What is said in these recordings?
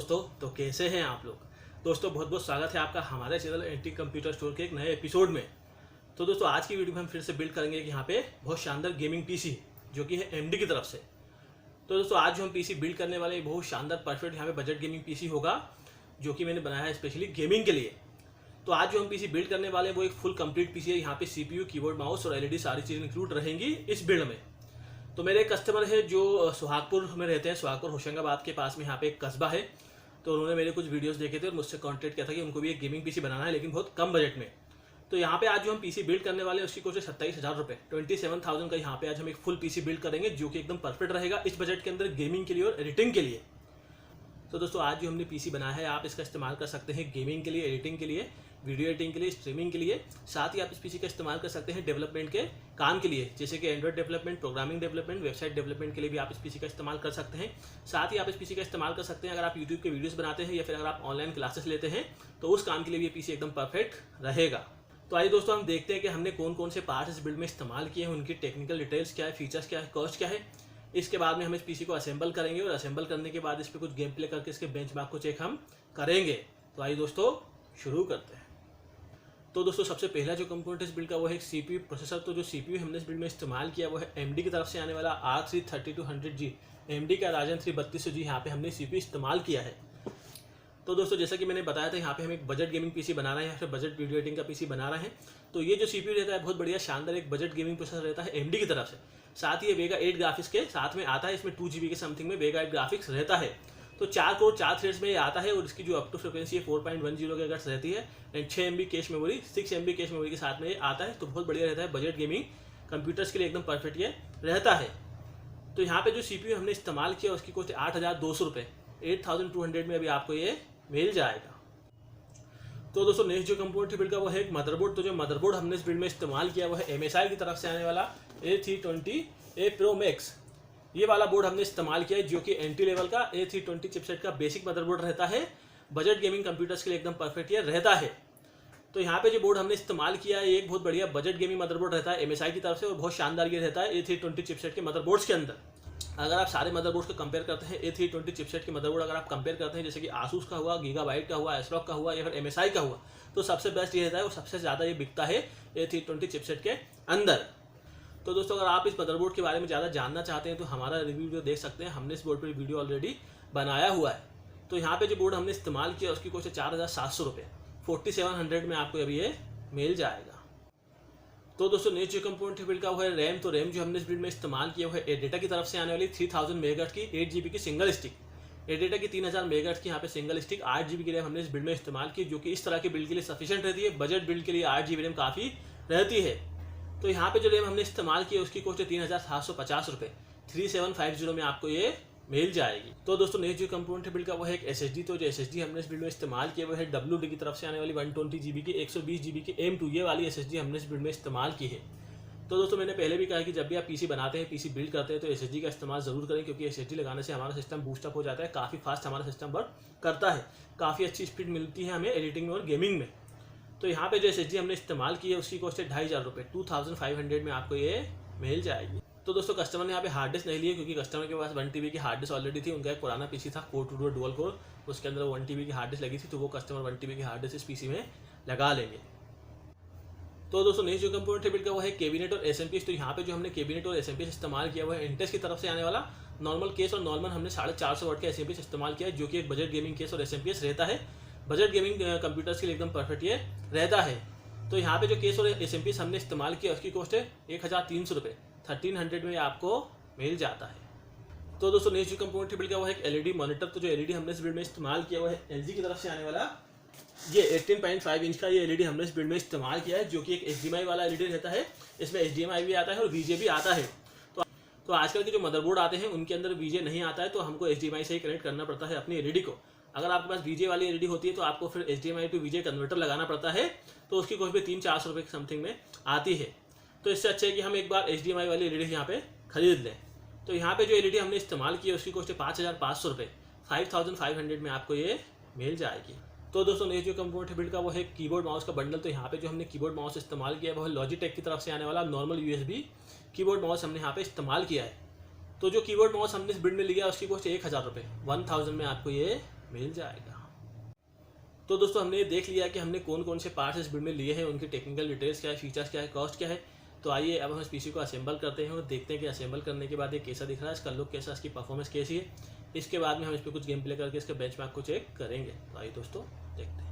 दोस्तों, तो कैसे हैं आप लोग। दोस्तों बहुत बहुत स्वागत है आपका हमारे चैनल एंटी कंप्यूटर स्टोर के एक नए एपिसोड में। तो दोस्तों आज की वीडियो में हम फिर से बिल्ड करेंगे कि यहाँ पे बहुत शानदार गेमिंग पीसी जो कि है एमडी की तरफ से। तो दोस्तों आज जो हम पीसी बिल्ड करने वाले बहुत शानदार परफेक्ट यहाँ पे बजट गेमिंग पीसी होगा जो कि मैंने बनाया है स्पेशली गेमिंग के लिए। तो आज जो हम पीसी बिल्ड करने वाले हैं वो एक फुल कंप्लीट पीसी है। यहाँ पे सीपीयू, कीबोर्ड, माउस और एलईडी सारी चीज़ें इंक्लूड रहेंगी इस बिल्ड में। तो मेरे एक कस्टमर है जो सुहागपुर में रहते हैं, सुहागपुर होशंगाबाद के पास में यहाँ पे एक कस्बा है। तो उन्होंने मेरे कुछ वीडियोस देखे थे और मुझसे कॉन्टेक्ट किया था कि उनको भी एक गेमिंग पीसी बनाना है लेकिन बहुत कम बजट में। तो यहाँ पे आज जो हम पीसी बिल्ड करने वाले हैं उसकी कोशिश 27,000 रुपये 27,000 का यहाँ पे आज हम एक फुल पीसी बिल्ड करेंगे जो कि एकदम परफेक्ट रहेगा इस बजट के अंदर गेमिंग के लिए और एडिटिंग के लिए। तो दोस्तों आज जो हमने पीसी बनाया है आप इसका इस्तेमाल कर सकते हैं गेमिंग के लिए, एडिटिंग के लिए, वीडियो एडिटिंग के लिए, स्ट्रीमिंग के लिए। साथ ही आप इस पीसी का इस्तेमाल कर सकते हैं डेवलपमेंट के काम के लिए, जैसे कि Android development, programming development, website development के लिए भी आप इस पीसी का इस्तेमाल कर सकते हैं। साथ ही आप इस पीसी का इस्तेमाल कर सकते हैं अगर आप यूट्यूब के वीडियोस बनाते हैं या फिर अगर आप ऑनलाइन क्लासेस लेते हैं तो उस काम के लिए भी ये पीसी एकदम परफेक्ट रहेगा। तो आइए दोस्तों हम देखते हैं कि हमने कौन कौन से पार्ट्स इस बिल्ड में इस्तेमाल किए हैं, उनकी टेक्निकल डिटेल्स क्या है, फीचर्स क्या है, कॉस्ट क्या है। इसके बाद में हम इस पीसी को असेंबल करेंगे और असेंबल करने के बाद इस पर कुछ गेम प्ले करके इसके बेंचमार्क को चेक हम करेंगे। तो आइए दोस्तों शुरू करते हैं। तो दोस्तों सबसे पहला जो कंपोनेंट इस बिल्ड का वो है सीपीयू प्रोसेसर। तो जो सीपीयू हमने इस बिल्ड में इस्तेमाल किया वो है एमडी की तरफ से आने वाला R3-3200G, एमडी का राजन 3200G यहाँ पे हमने सीपीयू इस्तेमाल किया है। तो दोस्तों जैसा कि मैंने बताया था यहाँ पे हम एक बजट गेमिंग पीसी बना रहे हैं या फिर बजट वीडियो एडिटिंग का पीसी बना रहे हैं। तो ये जो सीपीयू रहता है बहुत बढ़िया शानदार एक बजट गेमिंग प्रोसेसर रहता है एमडी की तरफ से। साथ ही ये वेगा 8 ग्राफिक्स के साथ में आता है, इसमें 2GB के समथिंग में वेगा 8 ग्राफिक्स रहता है। तो 4 कोर 4 थ्रेड्स में ये आता है और इसकी जो अप टू फ्रिक्वेंसी है 4.10 GHz रहती है and 6 MB cache memory, 6 MB cache memory के साथ में ये आता है। तो बहुत बढ़िया रहता है बजट गेमिंग कंप्यूटर्स के लिए एकदम परफेक्ट ये रहता है। तो यहाँ पे जो सीपीयू हमने इस्तेमाल किया उसकी कॉस्ट 8,200 रुपये, 8,200 में अभी आपको ये मिल जाएगा। तो दोस्तों नेक्स्ट जो कंपोनेंट बिल्ड का वो है एक मदरबोर्ड। तो जो मदरबोर्ड हमने इस बिल्ड में इस्तेमाल किया वो है MSI की तरफ से आने वाला A320A Pro Max। ये वाला बोर्ड हमने इस्तेमाल किया है जो कि एंट्री लेवल का A320 चिपसेट का बेसिक मदरबोर्ड रहता है। बजट गेमिंग कंप्यूटर्स के लिए एकदम परफेक्ट ये रहता है। तो यहाँ पे जो बोर्ड हमने इस्तेमाल किया है एक बहुत बढ़िया बजट गेमिंग मदरबोर्ड रहता है MSI की तरफ से और बहुत शानदार ये रहता है A320 चिपसेट के मदरबोर्ड्स के अंदर। अगर आप सारे मदरबोर्ड्स को कंपेयर करते हैं A320 चिपसेट के मदरबोर्ड अगर आप कंपेयर करते हैं जैसे कि आसूस का हुआ, गीगाबाइट का हुआ, एसरॉक का हुआ या फिर MSI का हुआ, तो सबसे बेस्ट ये रहता है और सबसे ज़्यादा ये बिकता है A320 चिपसेट के अंदर। तो दोस्तों अगर आप इस मदरबोर्ड के बारे में ज़्यादा जानना चाहते हैं तो हमारा रिव्यू वीडियो देख सकते हैं, हमने इस बोर्ड पर वीडियो ऑलरेडी बनाया हुआ है। तो यहाँ पे जो बोर्ड हमने इस्तेमाल किया उसकी कॉस्ट है 4,700 रुपये, 4700 में आपको अभी ये मिल जाएगा। तो दोस्तों नेक्स्ट जो कंपोनेंट बिल्ड का वो है रैम। तो रैम जो हमने इस बिल्ड में इस्तेमाल किया वो है एडेटा की तरफ से आने वाली 3000 मेगाहर्ट्ज़ की 8GB की सिंगल स्टिक। एडेटा की 3000 मेगाहर्ट्ज़ की यहाँ पे सिंगल स्टिक 8GB की रैम हमने इस बिल्ड में इस्तेमाल की जो कि इस तरह के बिल्ड के लिए सफिशिएंट रहती है। बजट बिल्ड के लिए 8GB रैम काफ़ी रहती है। तो यहाँ पे जो रैम हमने इस्तेमाल की उसकी कॉस्ट है 3,750 रुपये, 3750 में आपको ये मिल जाएगी। तो दोस्तों नेक्स्ट जो कंपोनेंट बिल्ड का वो है एक SSD। तो जो SSD हमने इस बिल्ड में इस्तेमाल किया वो है WD की तरफ से आने वाली 120GB की 120GB की M2 ये वाली SSD हमने इस बिल्ड में इस्तेमाल की है। तो दोस्तों मैंने पहले भी कहा कि जब भी आप पीसी बनाते हैं, पीसी बिल्ड करते हैं तो SSD का इस्तेमाल ज़रूर करें क्योंकि SSD लगाने से हमारा सिस्टम बूस्टअप हो जाता है, काफ़ी फास्ट हमारा सिस्टम वर्क करता है, काफ़ी अच्छी स्पीड मिलती है हमें एडिटिंग में और गेमिंग में। तो यहाँ पे जो SSD हमने इस्तेमाल की है उसकी कॉस्ट है 2,500 रुपये, 2,500 में आपको ये मिल जाएगी। तो दोस्तों कस्टमर ने यहाँ पे हार्ड डिस्क नहीं लिए क्योंकि कस्टमर के पास 1 TB की हार्ड डिस्क ऑलरेडी थी। उनका एक पुराना पीसी था कोर 2 डुअल कोर, उसके अंदर 1 TB की हार्ड डिस्क लगी थी तो वो कस्टमर 1 TB की हार्ड डिस्क इस पीसी में लगा लेंगे। तो दोस्तों नेक्स्ट जो कंपोनेंट बिल्ड का वो है कैबिनेट और SMPS। तो यहाँ पे जो हमने कैबिनेट और SMPS इस्तेमाल किया वो है इंटेक्स की तरफ से आने वाला नॉर्मल केस और नॉर्मल हमने 450 वाट का SMPS इस्तेमाल किया है जो कि एक बजट गेमिंग केस और SMPS रहता है। बजट गेमिंग कंप्यूटर्स के लिए एकदम परफेक्ट ये रहता है। तो यहाँ पे जो केस और SMPS हमने इस्तेमाल किया उसकी कॉस्ट है 1,300 रुपये, 1,300 में आपको मिल जाता है। तो दोस्तों नेक्स्ट जो कंपोनेंट बिल्ड का वो है एक LED मॉनिटर। तो जो LED हमने इस बिल्ड में इस्तेमाल किया वो है LG की तरफ से आने वाला ये 18.5 इंच का ये LED हमने इस बिल्ड में इस्तेमाल किया है जो कि एक HDMI वाला LED रहता है। इसमें HDMI भी आता है और VGA भी आता है। तो आजकल के जो मदरबोर्ड आते हैं उनके अंदर VGA नहीं आता है तो हमको HDMI से ही कनेक्ट करना पड़ता है अपनी LED को। अगर आपके पास VGA वाली LED होती है तो आपको फिर HDMI टू VGA कन्वर्टर लगाना पड़ता है तो उसकी कॉस्ट भी 300-400 रुपये के समथिंग में आती है। तो इससे अच्छा है कि हम एक बार HDMI वाली LED यहाँ पे खरीद लें। तो यहाँ पे जो LED हमने इस्तेमाल की है उसकी कॉस्ट है 5,500 रुपये, 5,500 में आपको ये मिल जाएगी। तो दोस्तों नेक्स्ट जो कंपोनेंट बिल्ड का वो है कीबोर्ड माउस का बंडल। तो यहाँ पे जो हमने कीबोर्ड माउस इस्तेमाल किया है वो है लॉजिटेक की तरफ से आने वाला नॉर्मल USB कीबोर्ड माउस हमने यहाँ पे इस्तेमाल किया है। तो जो कीबोर्ड माउस हमने इस बिल्ड में लिया उसकी कॉस्ट 1,000 रुपये, 1,000 में आपको ये मिल जाएगा। तो दोस्तों हमने देख लिया कि हमने कौन कौन से पार्ट्स इस बिल्ड में लिए हैं, उनकी टेक्निकल डिटेल्स क्या है, फीचर्स क्या है, कॉस्ट क्या है। तो आइए अब हम इस पीसी को असेंबल करते हैं और देखते हैं कि असेंबल करने के बाद ये कैसा दिख रहा है, इसका लुक कैसा, इसकी परफॉर्मेंस कैसी है। इसके बाद में हम इस पर कुछ गेम प्ले करके इसके बेंचमार्क को चेक करेंगे। तो आइए दोस्तों देखते हैं।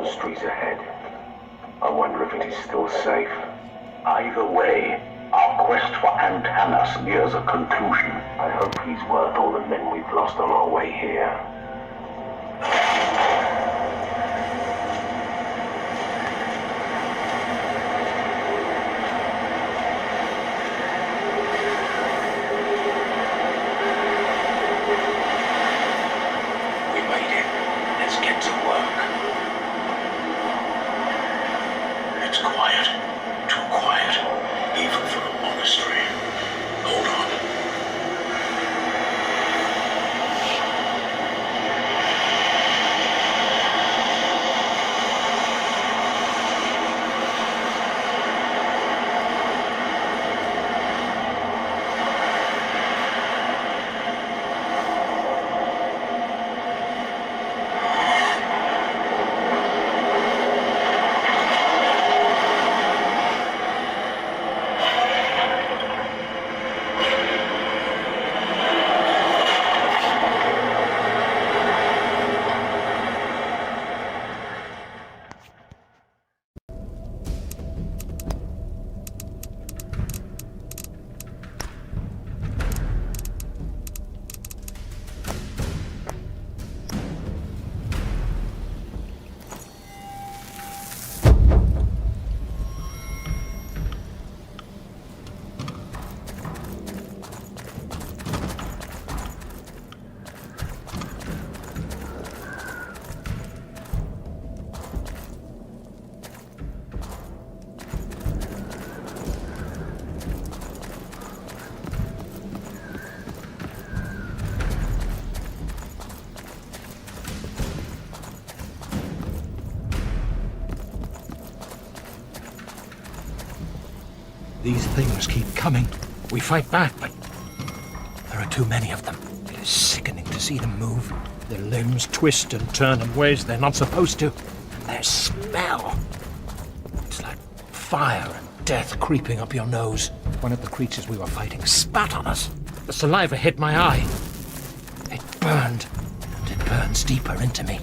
monasteries ahead. I wonder if it is still safe. Either way, our quest for Antanas nears a conclusion. I hope he's worth all the men we've lost on our way here. We made it. Let's get to work. It's quiet. Too quiet. Even for a monastery. Hold on. These things keep coming. We fight back, but there are too many of them. It is sickening to see them move. Their limbs twist and turn in ways they're not supposed to. And their smell. It's like fire and death creeping up your nose. One of the creatures we were fighting spat on us. The saliva hit my eye. It burned, and it burns deeper into me.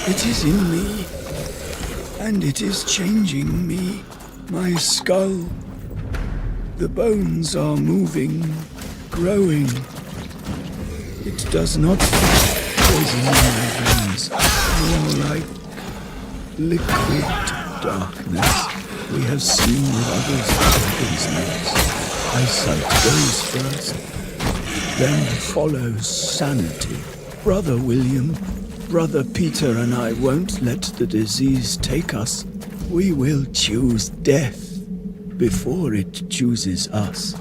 It is in me, and it is changing me, my skull. The bones are moving, growing. It does not poison my veins, more like liquid darkness we have seen with others' dragons' necks. Eyesight goes first, then follows sanity. Brother William, Brother Peter and I won't let the disease take us. We will choose death before it chooses us.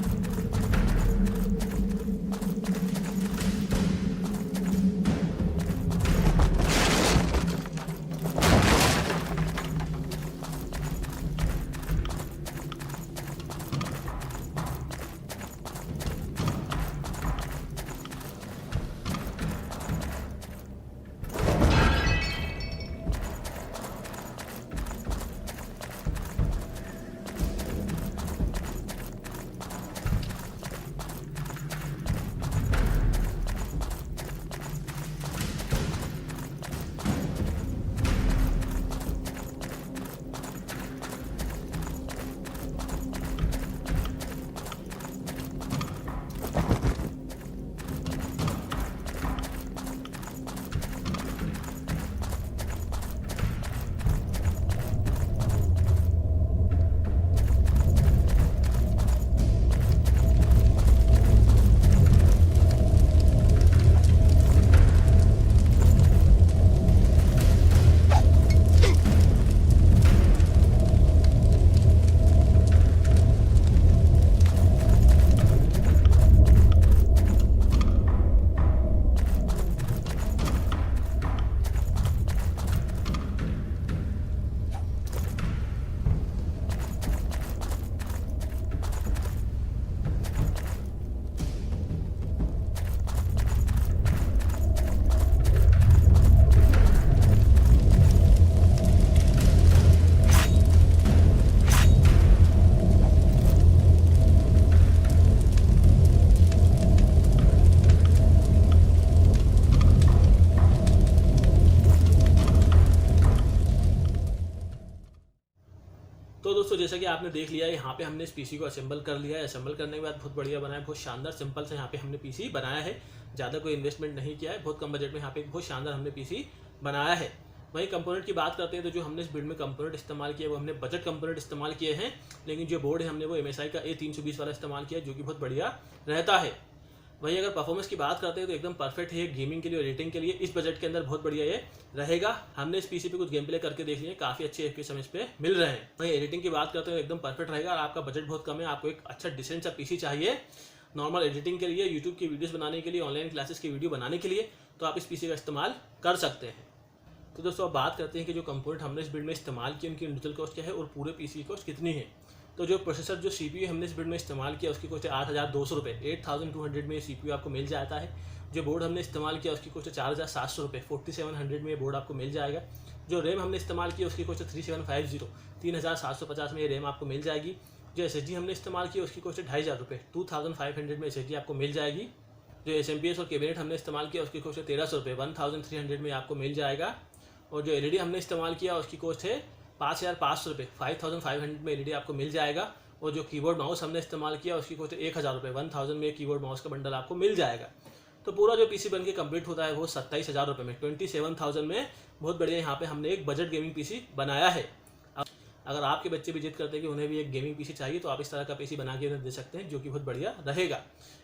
दोस्तों जैसा कि आपने देख लिया, यहाँ पे हमने इस पीसी को असेंबल कर लिया है। असेंबल करने के बाद बहुत बढ़िया बना है, बहुत शानदार सिंपल से यहाँ पे हमने पीसी बनाया है। ज़्यादा कोई इन्वेस्टमेंट नहीं किया है, बहुत कम बजट में यहाँ पे बहुत शानदार हमने पीसी बनाया है। वहीं कंपोनेंट की बात करते हैं तो जो हमने इस बिल्ड में कंपोनेंट इस्तेमाल किया है वो हमने बजट कंपोनेंट इस्तेमाल किए हैं, लेकिन जो बोर्ड है हमने वो MSI का A320 वाला इस्तेमाल किया है, जो कि बहुत बढ़िया रहता है। वहीं अगर परफॉर्मेंस की बात करते हैं तो एकदम परफेक्ट है गेमिंग के लिए और एडिटिंग के लिए। इस बजट के अंदर बहुत बढ़िया ये रहेगा। हमने इस पीसी पे कुछ गेम प्ले करके देख लिए, काफ़ी अच्छे FPS हमें इस पे मिल रहे हैं। वहीं एडिटिंग की बात करते हैं तो एकदम परफेक्ट रहेगा। और आपका बजट बहुत कम है, आपको एक अच्छा डिसेंट सा पीसी चाहिए नॉर्मल एडिटिंग के लिए, यूट्यूब की वीडियोस बनाने के लिए, ऑनलाइन क्लासेस की वीडियो बनाने के लिए, तो आप इस पीसी का इस्तेमाल कर सकते हैं। तो दोस्तों अब बात करते हैं कि जो कंपोनेंट हमने इस बिल्ड में इस्तेमाल किए उनकी इंडिविजुअल कॉस्ट क्या है और पूरे पीसी की कॉस्ट कितनी है। तो जो प्रोसेसर जो CPU हमने इस बिल्ड में इस्तेमाल किया उसकी कॉस्ट है 8,200 रुपये, 8,200 में ये CPU आपको मिल जाता है। जो बोर्ड हमने इस्तेमाल किया उसकी कॉस्ट है 4,700 रुपये, 4,700 में ये बोर्ड आपको मिल जाएगा। जो रैम हमने इस्तेमाल किया उसकी कॉस्ट है 3750, 3,750 में ये रैम आपको मिल जाएगी। जो SSD हमने इस्तेमाल किया उसकी कॉस्ट है 2,500 रुपये, 2,500 में SSD आपको मिल जाएगी। जो SMPS और कैबिनेट हमने इस्तेमाल किया उसकी कॉस्ट है 1,300 रुपये, 1,300 में आपको मिल जाएगा। और जो LED हमने इस्तेमाल किया उसकी कॉस्ट है 5,500 रुपये, 5,500 में LED आपको मिल जाएगा। और जो कीबोर्ड माउस हमने इस्तेमाल किया उसकी कॉस्ट है 1,000 रुपये, 1,000 में कीबोर्ड माउस का बंडल आपको मिल जाएगा। तो पूरा जो पीसी बन के कंप्लीट होता है वो 27,000 रुपये में, 27,000 में बहुत बढ़िया यहाँ पे हमने एक बजट गेमिंग पीसी बनाया है। अगर आपके बच्चे भी जिद करते हैं कि उन्हें भी एक गेमिंग पीसी चाहिए तो आप इस तरह का पीसी बना के उन्हें दे सकते हैं, जो कि बहुत बढ़िया रहेगा।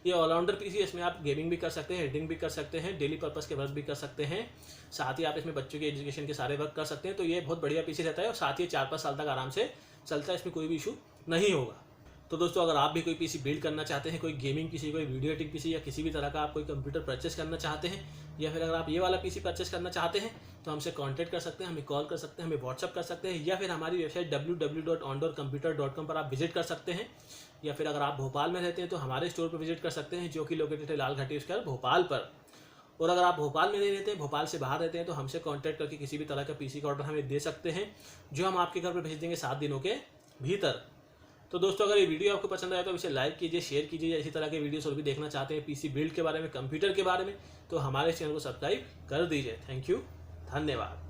ये ऑलराउंडर पीसी है, इसमें आप गेमिंग भी कर सकते हैं, एडिटिंग भी कर सकते हैं, डेली पर्पस के वर्क भी कर सकते हैं, साथ ही आप इसमें बच्चों के एजुकेशन के सारे वर्क कर सकते हैं। तो ये बहुत बढ़िया पीसी रहता है और साथ ही 4-5 साल तक आराम से चलता है, इसमें कोई भी इशू नहीं होगा। तो दोस्तों अगर आप भी कोई पीसी बिल्ड करना चाहते हैं, कोई गेमिंग पीसी, कोई वीडियो एडिटिंग पीसी या किसी भी तरह का आप कोई कंप्यूटर परचेस करना चाहते हैं, या फिर अगर आप ये वाला पीसी परचेस करना चाहते हैं तो हमसे कांटेक्ट कर सकते हैं, हमें कॉल कर सकते हैं, हमें व्हाट्सअप कर सकते हैं, या फिर हमारी वेबसाइट www.ondoorcomputer.com पर आप विजिट कर सकते हैं। या फिर अगर आप भोपाल में रहते हैं तो हमारे स्टोर पर विजिट कर सकते हैं, जो कि लोकेटेड है लाल घाटी स्क्वायर भोपाल पर। और अगर आप भोपाल में नहीं रहते हैं, भोपाल से बाहर रहते हैं, तो हमसे कांटेक्ट करके किसी भी तरह का पीसी का ऑर्डर हमें दे सकते हैं, जो हम आपके घर पर भेज देंगे 7 दिनों के भीतर। तो दोस्तों अगर ये वीडियो आपको पसंद आया तो इसे लाइक कीजिए, शेयर कीजिए। इसी तरह के वीडियोस और भी देखना चाहते हैं पीसी बिल्ड के बारे में, कंप्यूटर के बारे में, तो हमारे चैनल को सब्सक्राइब कर दीजिए। थैंक यू, धन्यवाद।